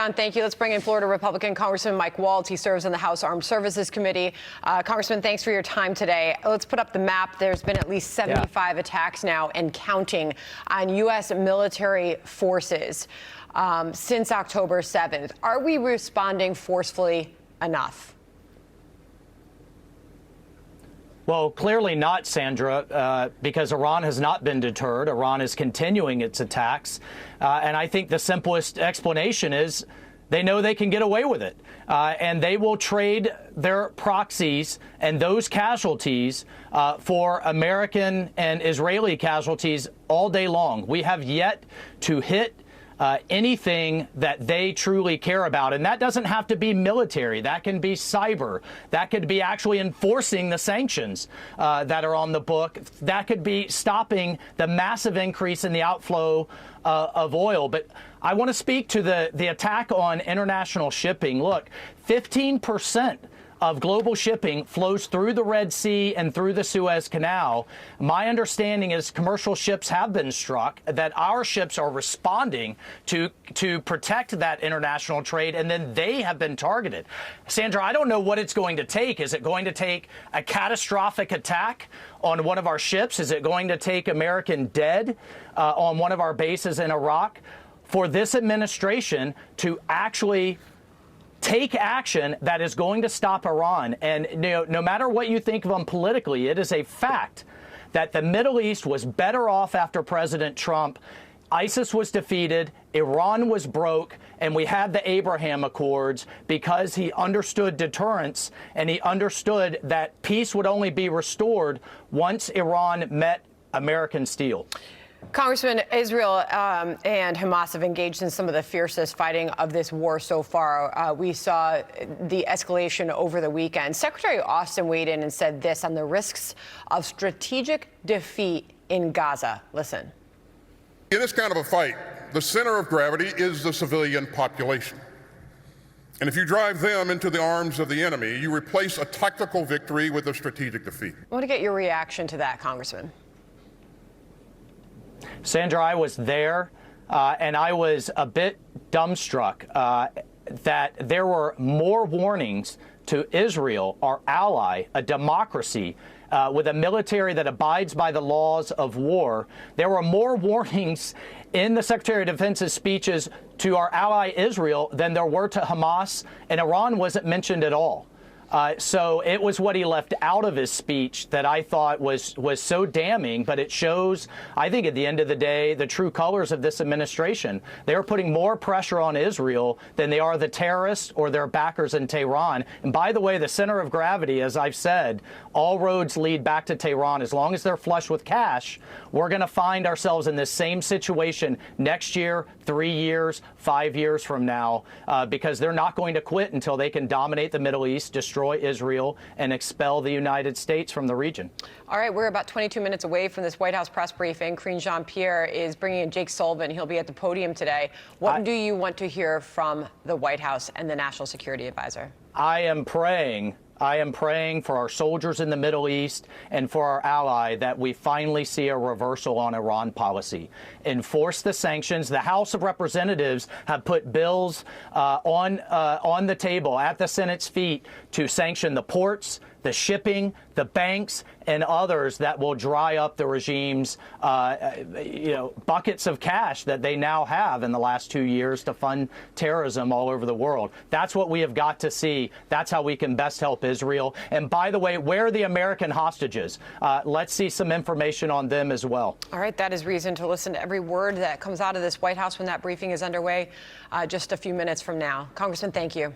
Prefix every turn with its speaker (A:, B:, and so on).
A: John, thank you. Let's bring in Florida Republican Congressman Mike Waltz. He serves on the House Armed Services Committee. Congressman, thanks for your time today. Let's put up the map. There's been at least 75 attacks now and counting on U.S. military forces since October 7th. Are we responding forcefully enough?
B: Well, clearly not, Sandra, because Iran has not been deterred. Iran is continuing its attacks. And I think the simplest explanation is they know they can get away with it. And they will trade their proxies and those casualties for American and Israeli casualties all day long. We have yet to hit anything that they truly care about. And that doesn't have to be military. That can be cyber. That could be actually enforcing the sanctions that are on the book. That could be stopping the massive increase in the outflow of oil. But I want to speak to the attack on international shipping. Look, 15% of global shipping flows through the Red Sea and through the Suez Canal. My understanding is commercial ships have been struck, that our ships are responding to protect that international trade, and then they have been targeted. Sandra, I don't know what it's going to take. Is it going to take a catastrophic attack on one of our ships? Is it going to take American dead on one of our bases in Iraq for this administration to actually take action that is going to stop Iran? And no matter what you think of them politically, it is a fact that the Middle East was better off after President Trump. ISIS was defeated, Iran was broke, and we had the Abraham Accords because he understood deterrence and he understood that peace would only be restored once Iran met American steel.
A: Congressman, Israel and Hamas have engaged in some of the fiercest fighting of this war so far. We saw the escalation over the weekend. Secretary Austin weighed in and said this on the risks of strategic defeat in Gaza. Listen.
C: In this kind of a fight, the center of gravity is the civilian population. And if you drive them into the arms of the enemy, you replace a tactical victory with a strategic defeat. I
A: want to get your reaction to that, Congressman.
B: Sandra, I was there, and I was a bit dumbstruck that there were more warnings to Israel, our ally, a democracy, with a military that abides by the laws of war. There were more warnings in the Secretary of Defense's speeches to our ally Israel than there were to Hamas, and Iran wasn't mentioned at all. So it was what he left out of his speech that I thought was so damning, but it shows, I think, at the end of the day, the true colors of this administration. They're putting more pressure on Israel than they are the terrorists or their backers in Tehran. And by the way, the center of gravity, as I've said, all roads lead back to Tehran. As long as they're flush with cash, we're going to find ourselves in this same situation next year, 3 years, 5 years from now, because they're not going to quit until they can dominate the Middle East, destroy Israel, and expel the United States from the region.
A: All right, we're about 22 minutes away from this White House press briefing. Karine Jean-Pierre is bringing in Jake Sullivan. He'll be at the podium today. What do you want to hear from the White House and the National Security Advisor? I am praying for our soldiers in the Middle East and for our ally that we finally see a reversal on Iran policy. Enforce the sanctions. The House of Representatives have put bills on the table at the Senate's feet to sanction the ports, the shipping, the banks, and others that will dry up the regime's buckets of cash that they now have in the last 2 years to fund terrorism all over the world. That's what we have got to see. That's how we can best help Israel. And by the way, where are the American hostages? Let's see some information on them as well. All right, that is reason to listen to every word that comes out of this White House when that briefing is underway just a few minutes from now. Congressman, thank you.